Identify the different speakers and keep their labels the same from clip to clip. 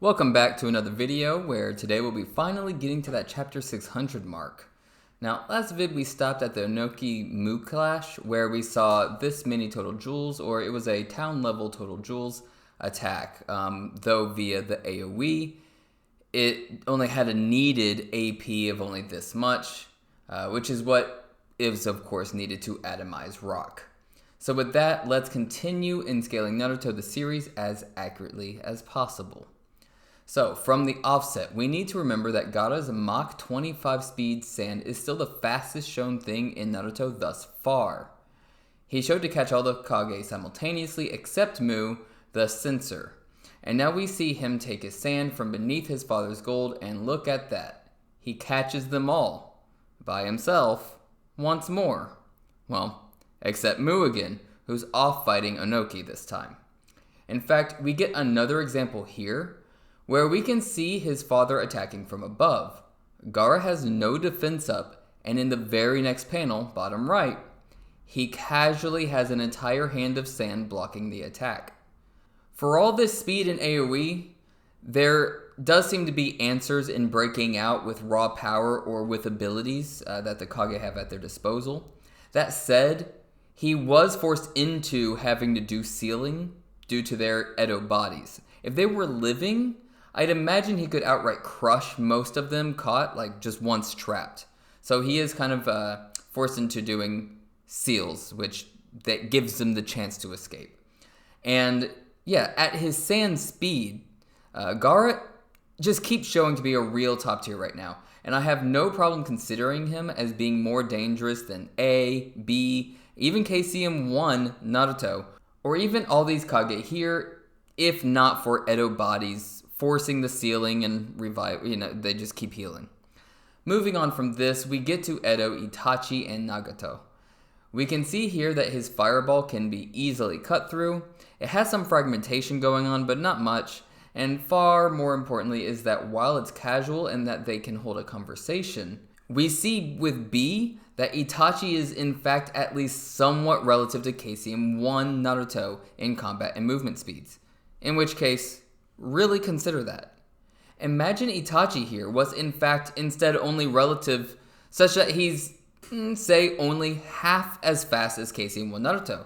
Speaker 1: Welcome back to another video where today we'll be finally getting to that chapter 600 mark. Now, last vid we stopped at the Onoki Mu Clash where we saw this many total jewels, or it was a town level total jewels attack, though via the AoE. It only had a needed AP of only this much, which is what is of course needed to atomize rock. So with that, let's continue in scaling Naruto the series as accurately as possible. So from the offset, we need to remember that Gaara's Mach 25 speed sand is still the fastest shown thing in Naruto thus far. He showed to catch all the Kage simultaneously except Mu, the censor. And now we see him take his sand from beneath his father's gold, and look at that. He catches them all. By himself. Once more. Well, except Mu again, who's off fighting Onoki this time. In fact, we get another example here, where we can see his father attacking from above. Gaara has no defense up, and in the very next panel, bottom right, he casually has an entire hand of sand blocking the attack. For all this speed in AoE, there does seem to be answers in breaking out with raw power or with abilities that the Kage have at their disposal. That said, he was forced into having to do sealing due to their Edo bodies. If they were living, I'd imagine he could outright crush most of them caught, like just once trapped. So he is kind of forced into doing seals, which that gives them the chance to escape. And yeah, at his sand speed, Gaara just keeps showing to be a real top tier right now. And I have no problem considering him as being more dangerous than A, B, even KCM1 Naruto, or even all these Kage here, if not for Edo bodies forcing the sealing and revive, they just keep healing. Moving on from this, we get to Edo, Itachi, and Nagato. We can see here that his fireball can be easily cut through. It has some fragmentation going on, but not much. And far more importantly is that while it's casual and that they can hold a conversation, we see with B that Itachi is in fact at least somewhat relative to KCM1 Naruto in combat and movement speeds. In which case, really consider that. Imagine Itachi here was in fact instead only relative, such that he's, say, only half as fast as KCM1 Naruto.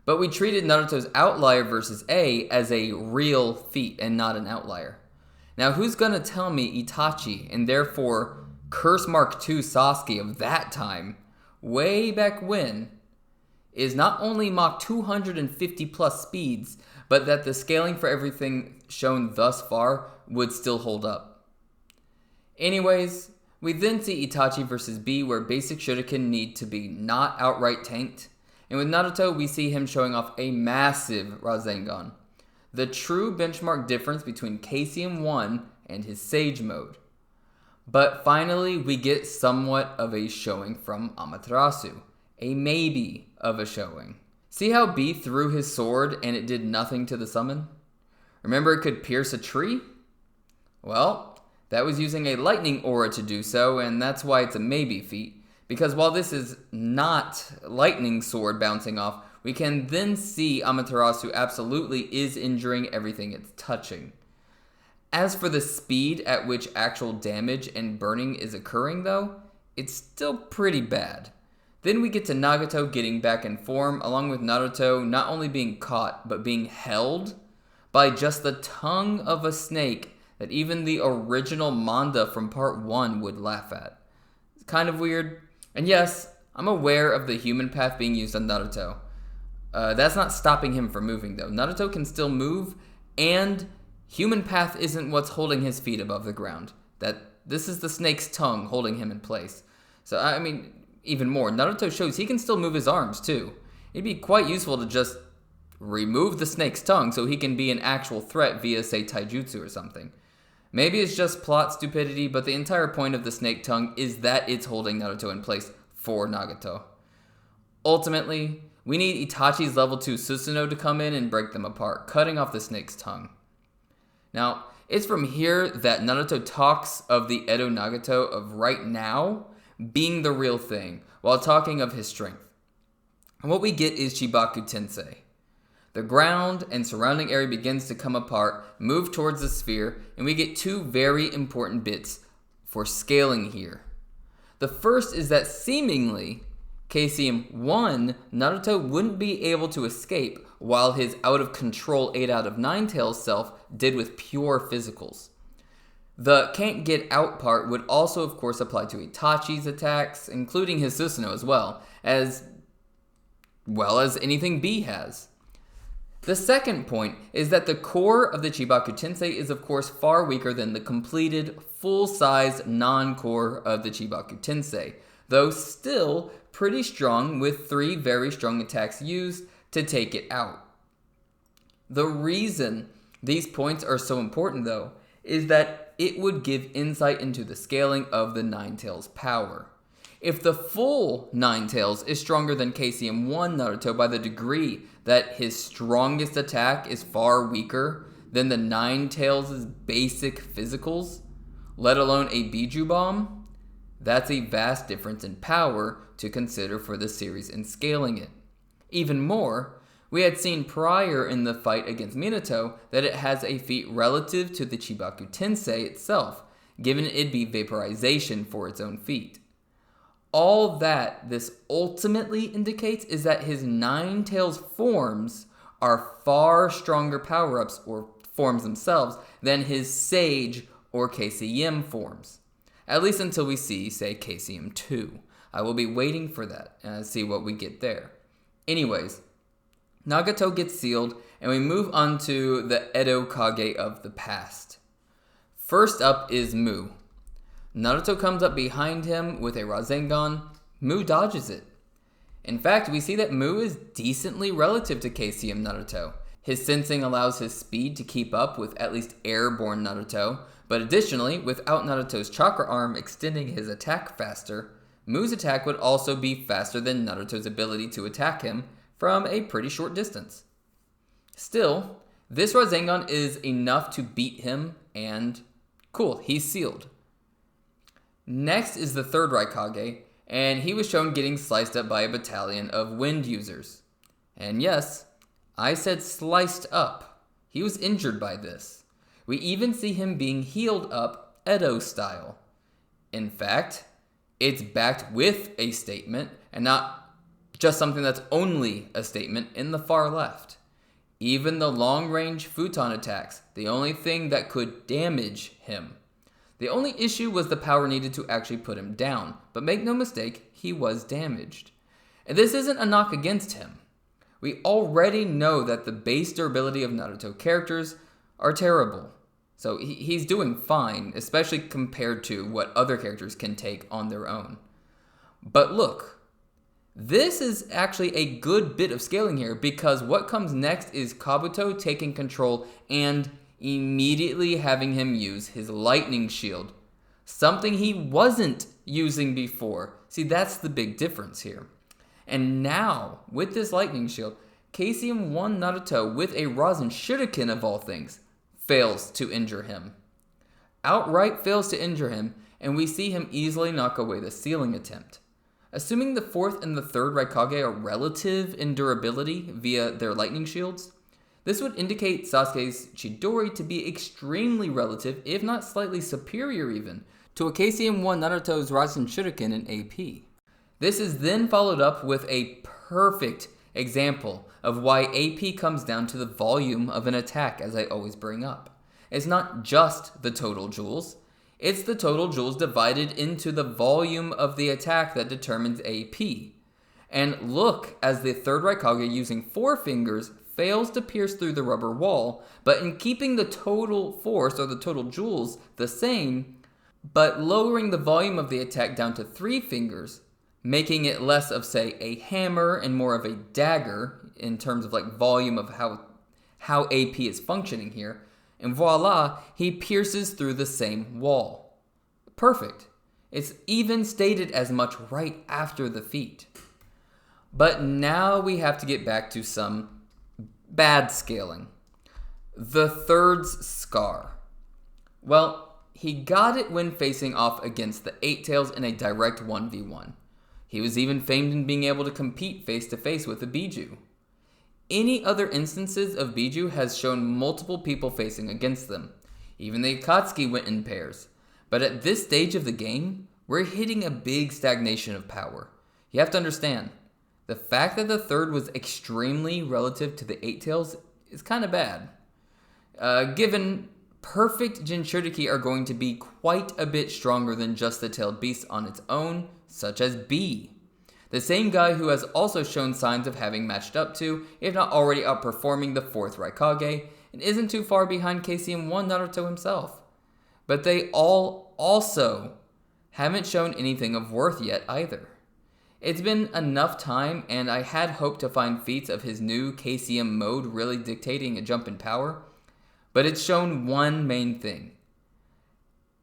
Speaker 1: But we treated Naruto's outlier versus A as a real feat and not an outlier. Now who's gonna tell me Itachi, and therefore Curse Mark II Sasuke of that time, way back when, is not only Mach 250 plus speeds, but that the scaling for everything shown thus far would still hold up. Anyways, we then see Itachi versus B, where basic shuriken need to be not outright tanked. And with Naruto, we see him showing off a massive Rasengan. The true benchmark difference between KCM1 and his Sage mode. But finally, we get somewhat of a showing from Amaterasu. A maybe of a showing. See how B threw his sword and it did nothing to the summon? Remember it could pierce a tree? Well, that was using a lightning aura to do so, and that's why it's a maybe feat. Because while this is not lightning sword bouncing off, we can then see Amaterasu absolutely is injuring everything it's touching. As for the speed at which actual damage and burning is occurring though, it's still pretty bad. Then we get to Nagato getting back in form, along with Naruto not only being caught, but being held by just the tongue of a snake that even the original manga from part 1 would laugh at. It's kind of weird. And yes, I'm aware of the human path being used on Naruto. That's not stopping him from moving though. Naruto can still move, and human path isn't what's holding his feet above the ground. This is the snake's tongue holding him in place. So I mean, even more, Naruto shows he can still move his arms too. It'd be quite useful to just remove the snake's tongue so he can be an actual threat via, say, taijutsu or something. Maybe it's just plot stupidity, but the entire point of the snake tongue is that it's holding Naruto in place for Nagato. Ultimately, we need Itachi's level 2 Susanoo to come in and break them apart, cutting off the snake's tongue. Now, it's from here that Naruto talks of the Edo Nagato of right now being the real thing, while talking of his strength. And what we get is Chibaku Tensei. The ground and surrounding area begins to come apart, move towards the sphere, and we get two very important bits for scaling here. The first is that seemingly, KCM1, Naruto wouldn't be able to escape while his out-of-control 8 out of 9 Tails self did with pure physicals. The can't get out part would also of course apply to Itachi's attacks, including his Susanoo as well as anything B has. The second point is that the core of the Chibaku Tensei is of course far weaker than the completed, full-size non-core of the Chibaku Tensei, though still pretty strong with 3 very strong attacks used to take it out. The reason these points are so important though is that it would give insight into the scaling of the Nine Tails power. If the full Nine Tails is stronger than KCM1 Naruto by the degree that his strongest attack is far weaker than the Nine Tails' basic physicals, let alone a Biju Bomb, that's a vast difference in power to consider for the series in scaling it. Even more, we had seen prior in the fight against Minato that it has a feat relative to the Chibaku Tensei itself, given it'd be vaporization for its own feat. All that this ultimately indicates is that his Nine Tails forms are far stronger power-ups or forms themselves than his Sage or KCM forms. At least until we see, say, KCM 2. I will be waiting for that and see what we get there. Anyways, Nagato gets sealed and we move on to the Edo Kage of the past. First up is Mu. Naruto comes up behind him with a Rasengan. Mu dodges it. In fact, we see that Mu is decently relative to KCM Naruto. His sensing allows his speed to keep up with at least airborne Naruto, but additionally, without Naruto's chakra arm extending his attack faster, Mu's attack would also be faster than Naruto's ability to attack him from a pretty short distance. Still, this Rasengan is enough to beat him and cool, he's sealed. Next is the third Raikage, and he was shown getting sliced up by a battalion of wind users. And yes, I said sliced up. He was injured by this. We even see him being healed up Edo style. In fact, it's backed with a statement and not just something that's only a statement in the far left. Even the long-range futon attacks, the only thing that could damage him. The only issue was the power needed to actually put him down, but make no mistake, he was damaged. And this isn't a knock against him. We already know that the base durability of Naruto characters are terrible. So he's doing fine, especially compared to what other characters can take on their own. But look, this is actually a good bit of scaling here because what comes next is Kabuto taking control and immediately having him use his lightning shield. Something he wasn't using before. See, that's the big difference here. And now, with this lightning shield, KCM1 Naruto with a Rasen Shuriken of all things fails to injure him. Outright fails to injure him, and we see him easily knock away the sealing attempt. Assuming the fourth and the third Raikage are relative in durability via their lightning shields, this would indicate Sasuke's Chidori to be extremely relative, if not slightly superior even, to a KCM1 Naruto's Rasen Shuriken in AP. This is then followed up with a perfect example of why AP comes down to the volume of an attack, as I always bring up. It's not just the total joules, it's the total joules divided into the volume of the attack that determines AP. And look, as the third Raikage using 4 fingers fails to pierce through the rubber wall, but in keeping the total force or the total joules the same, but lowering the volume of the attack down to 3 fingers, making it less of, say, a hammer and more of a dagger in terms of like volume of how AP is functioning here, and voila, he pierces through the same wall. Perfect. It's even stated as much right after the feat. But now we have to get back to some bad scaling. The third's scar. Well, he got it when facing off against the Eight Tails in a direct 1v1. He was even famed in being able to compete face to face with the Biju. Any other instances of Biju has shown multiple people facing against them. Even the Akatsuki went in pairs. But at this stage of the game, we're hitting a big stagnation of power. You have to understand, the fact that the third was extremely relative to the Eight Tails is kind of bad. Given perfect Jinchuriki are going to be quite a bit stronger than just the tailed beast on its own, such as B. The same guy who has also shown signs of having matched up to, if not already outperforming the fourth Raikage, and isn't too far behind KCM1 Naruto himself. But they all also haven't shown anything of worth yet either. It's been enough time, and I had hoped to find feats of his new KCM mode really dictating a jump in power, but it's shown one main thing,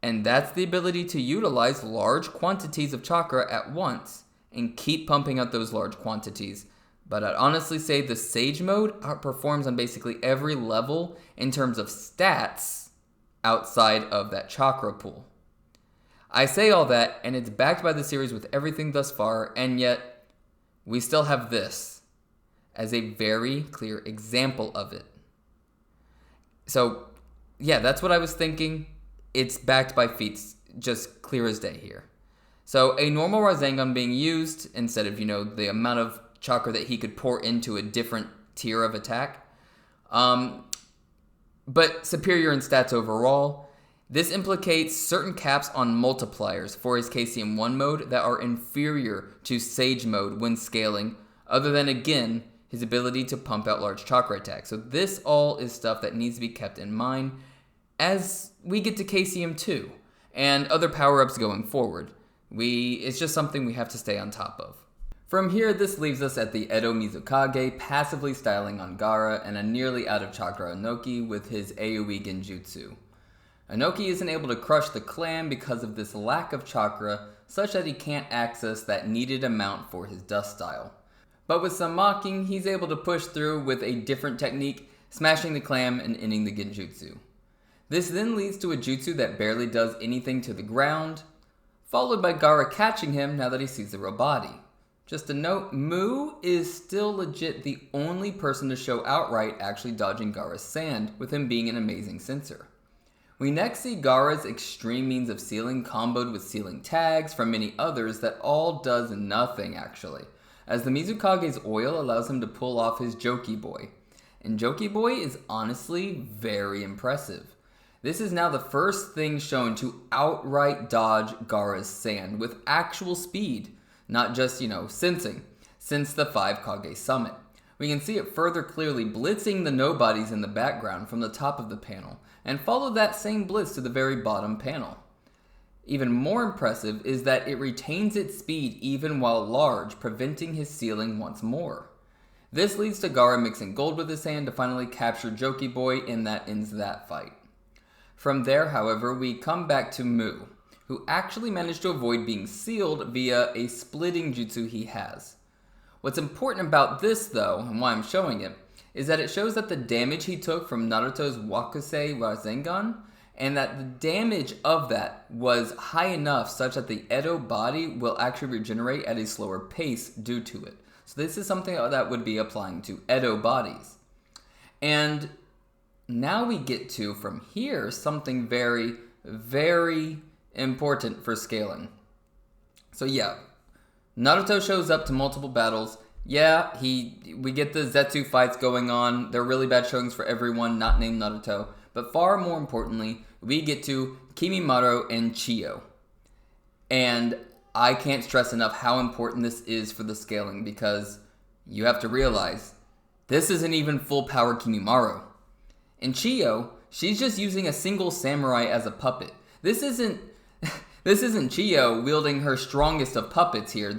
Speaker 1: and that's the ability to utilize large quantities of chakra at once and keep pumping out those large quantities. But I'd honestly say the Sage mode outperforms on basically every level in terms of stats outside of that chakra pool. I say all that, and it's backed by the series with everything thus far, and yet we still have this as a very clear example of it. So, yeah, that's what I was thinking. It's backed by feats, just clear as day here. So, a normal Rasengan being used instead of, the amount of chakra that he could pour into a different tier of attack. But superior in stats overall. This implicates certain caps on multipliers for his KCM1 mode that are inferior to Sage mode when scaling, other than, again, his ability to pump out large chakra attacks. So this all is stuff that needs to be kept in mind as we get to KCM2 and other power-ups going forward. It's just something we have to stay on top of. From here, this leaves us at the Edo Mizukage passively styling on Gaara and a nearly out of chakra Inoki with his AoE Genjutsu. Inoki isn't able to crush the clan because of this lack of chakra, such that he can't access that needed amount for his dust style. But with some mocking, he's able to push through with a different technique, smashing the clam and ending the Genjutsu. This then leads to a jutsu that barely does anything to the ground, followed by Gaara catching him now that he sees the real body. Just a note, Mu is still legit the only person to show outright actually dodging Gaara's sand, with him being an amazing sensor. We next see Gaara's extreme means of sealing comboed with sealing tags from many others that all does nothing actually, as the Mizukage's oil allows him to pull off his Joki Boy. And Joki Boy is honestly very impressive. This is now the first thing shown to outright dodge Gaara's sand with actual speed, not just, sensing, since the 5 Kage summit. We can see it further clearly blitzing the nobodies in the background from the top of the panel, and follow that same blitz to the very bottom panel. Even more impressive is that it retains its speed even while large, preventing his sealing once more. This leads to Gaara mixing gold with his hand to finally capture Joki Boy, and that ends that fight. From there, however, we come back to Mu, who actually managed to avoid being sealed via a splitting jutsu he has. What's important about this, though, and why I'm showing it, is that it shows that the damage he took from Naruto's Wakusei Rasengan, and that the damage of that was high enough such that the Edo body will actually regenerate at a slower pace due to it. So this is something that would be applying to Edo bodies. And now we get to, from here, something very, very important for scaling. So yeah, Naruto shows up to multiple battles. Yeah, we get the Zetsu fights going on. They're really bad showings for everyone not named Naruto. But far more importantly, we get to Kimimaro and Chiyo. And I can't stress enough how important this is for the scaling, because you have to realize this isn't even full power Kimimaro. And Chiyo, she's just using a single samurai as a puppet. This isn't Chiyo wielding her strongest of puppets here.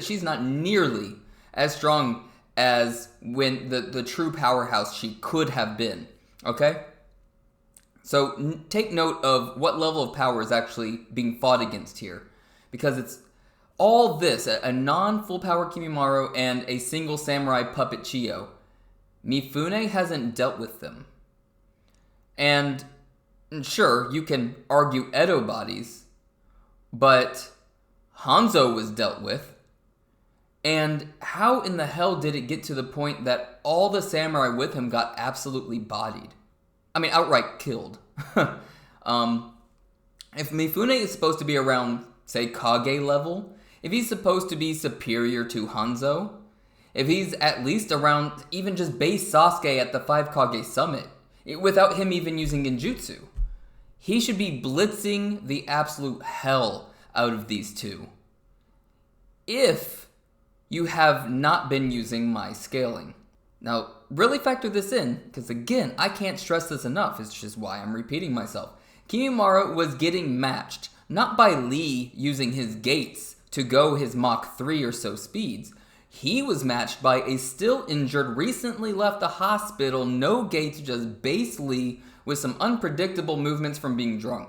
Speaker 1: She's not nearly as strong as when the true powerhouse she could have been. Okay? So take note of what level of power is actually being fought against here. Because it's all this, a non-full power Kimimaro and a single samurai puppet Chiyo. Mifune hasn't dealt with them. And sure, you can argue Edo bodies, but Hanzo was dealt with. And how in the hell did it get to the point that all the samurai with him got absolutely bodied? I mean, outright killed. If Mifune is supposed to be around, say, Kage level, if he's supposed to be superior to Hanzo, if he's at least around even just base Sasuke at the 5 Kage summit, without him even using Genjutsu, he should be blitzing the absolute hell out of these two. If you have not been using my scaling. Now, really factor this in, because again, I can't stress this enough, it's just why I'm repeating myself. Kimimaro was getting matched, not by Lee using his gates to go his Mach 3 or so speeds. He was matched by a still injured, recently left the hospital, no gates, just base Lee with some unpredictable movements from being drunk.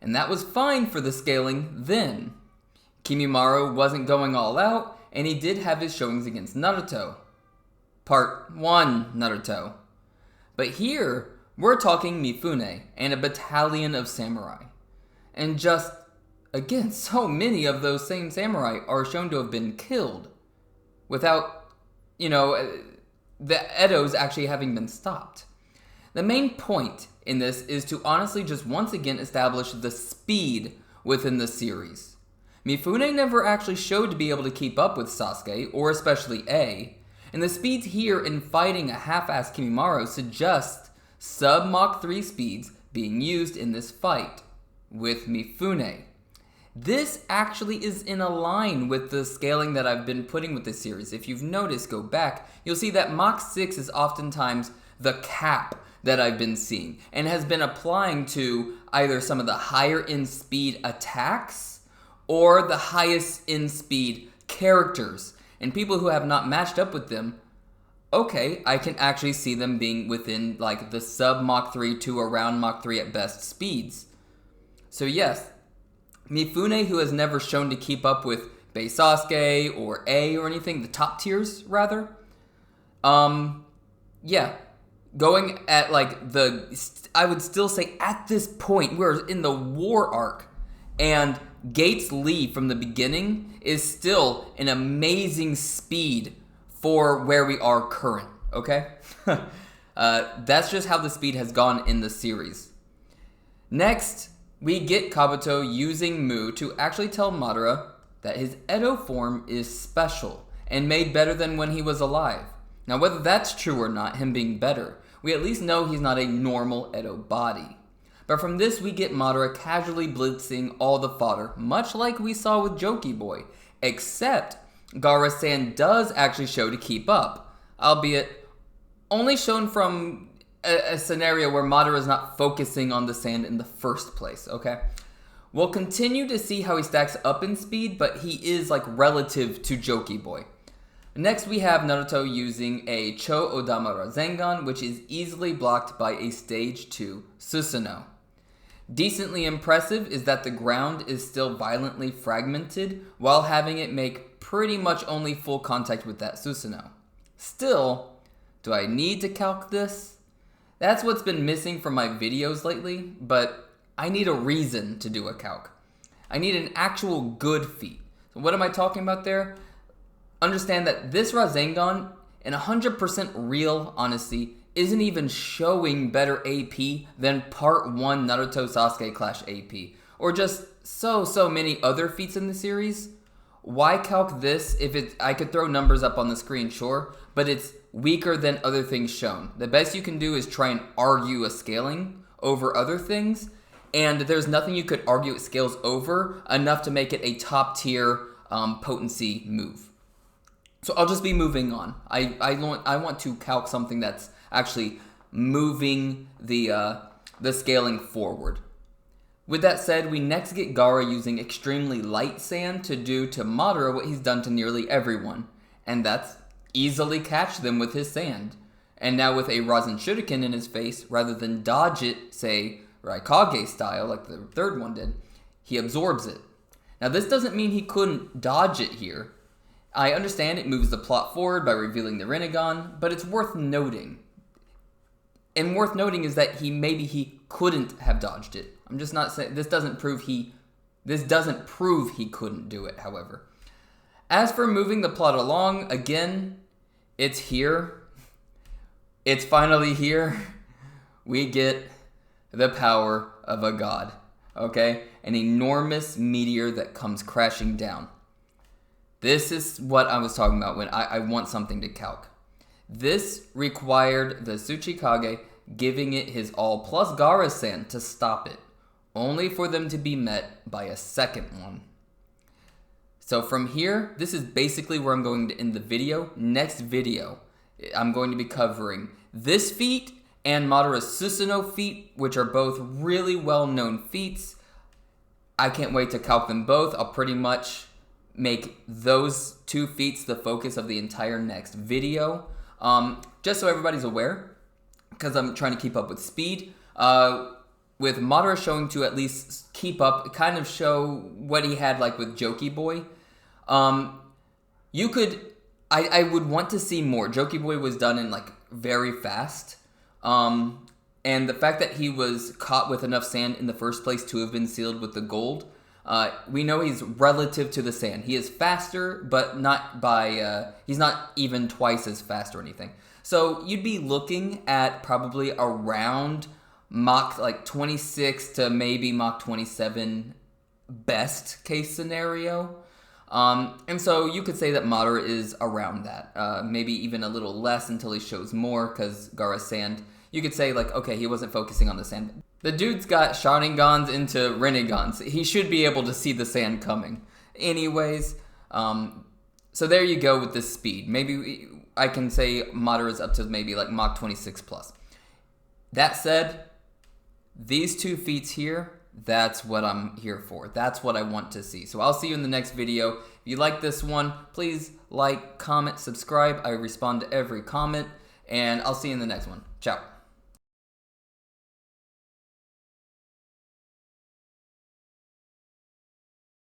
Speaker 1: And that was fine for the scaling then. Kimimaro wasn't going all out, and he did have his showings against Naruto. Part 1 Naruto. But here, we're talking Mifune and a battalion of samurai. And just, again, so many of those same samurai are shown to have been killed without, the Edos actually having been stopped. The main point in this is to honestly just once again establish the speed within the series. Mifune never actually showed to be able to keep up with Sasuke, or especially A, and the speeds here in fighting a half-assed Kimimaro suggest sub-Mach 3 speeds being used in this fight with Mifune. This actually is in a line with the scaling that I've been putting with this series. If you've noticed, go back, you'll see that Mach 6 is oftentimes the cap that I've been seeing, and has been applying to either some of the higher in speed attacks or the highest in speed characters. And people who have not matched up with them, okay, I can actually see them being within like the sub Mach 3 to around Mach 3 at best speeds. So yes, Mifune, who has never shown to keep up with base Sasuke or A or anything, the top tiers rather, going at like I would still say at this point, we're in the war arc, and Gates Lee from the beginning is still an amazing speed for where we are current, okay? That's just how the speed has gone in the series. Next, we get Kabuto using Mu to actually tell Madara that his Edo form is special and made better than when he was alive. Now, whether that's true or not, him being better, we at least know he's not a normal Edo body. But from this, we get Madara casually blitzing all the fodder, much like we saw with Joki Boy, except Gaara's sand does actually show to keep up, albeit only shown from a scenario where Madara is not focusing on the sand in the first place, okay? We'll continue to see how he stacks up in speed, but he is like relative to Joki Boy. Next, we have Naruto using a Cho Odama Rasengan, which is easily blocked by a stage 2 Susanoo. Decently impressive is that the ground is still violently fragmented while having it make pretty much only full contact with that Susanoo. Still, do I need to calc this? That's what's been missing from my videos lately, but I need a reason to do a calc. I need an actual good feat. So what am I talking about there? Understand that this Rasengan, in 100% real honesty, isn't even showing better AP than Part 1 Naruto Sasuke Clash AP, or just so many other feats in the series. Why calc this if I could throw numbers up on the screen, sure, but it's weaker than other things shown. The best you can do is try and argue a scaling over other things, and there's nothing you could argue it scales over enough to make it a top tier potency move. So I'll just be moving on. I want to calc something that's actually moving the scaling forward. With that said, we next get Gaara using extremely light sand to do to Madara what he's done to nearly everyone, and that's easily catch them with his sand. And now with a Rasen Shuriken in his face, rather than dodge it, say, Raikage style, like the third one did, he absorbs it. Now this doesn't mean he couldn't dodge it here. I understand it moves the plot forward by revealing the Rinnegan, but it's worth noting. And worth noting is that he couldn't have dodged it. I'm just not saying this doesn't prove he couldn't do it, however. As for moving the plot along, again, it's here. It's finally here. We get the power of a god, okay? An enormous meteor that comes crashing down. This is what I was talking about when I want something to calc. This required the Tsuchikage giving it his all plus Gaara-san to stop it, only for them to be met by a second one. So from here, this is basically where I'm going to end the video. Next video, I'm going to be covering this feat and Madara's Susanoo feat, which are both really well-known feats. I can't wait to calc them both. I'll pretty much make those two feats the focus of the entire next video. Just so everybody's aware, because I'm trying to keep up with speed, with Madara showing to at least keep up, kind of show what he had like with Jokey Boy. I would want to see more. Jokey Boy was done in like very fast. And the fact that he was caught with enough sand in the first place to have been sealed with the gold, we know he's relative to the sand. He is faster, but not by, he's not even twice as fast or anything. So you'd be looking at probably around Mach like 26 to maybe Mach 27 best case scenario. And so you could say that Madara is around that. Maybe even a little less until he shows more, because Gaara's sand, you could say like, okay, he wasn't focusing on the sand. The dude's got Sharingans into Renegans. He should be able to see the sand coming. Anyways, so there you go with this speed. Maybe I can say Madara's up to maybe like Mach 26 plus. That said, these two feats here, that's what I'm here for. That's what I want to see. So I'll see you in the next video. If you like this one, please like, comment, subscribe. I respond to every comment, and I'll see you in the next one. Ciao.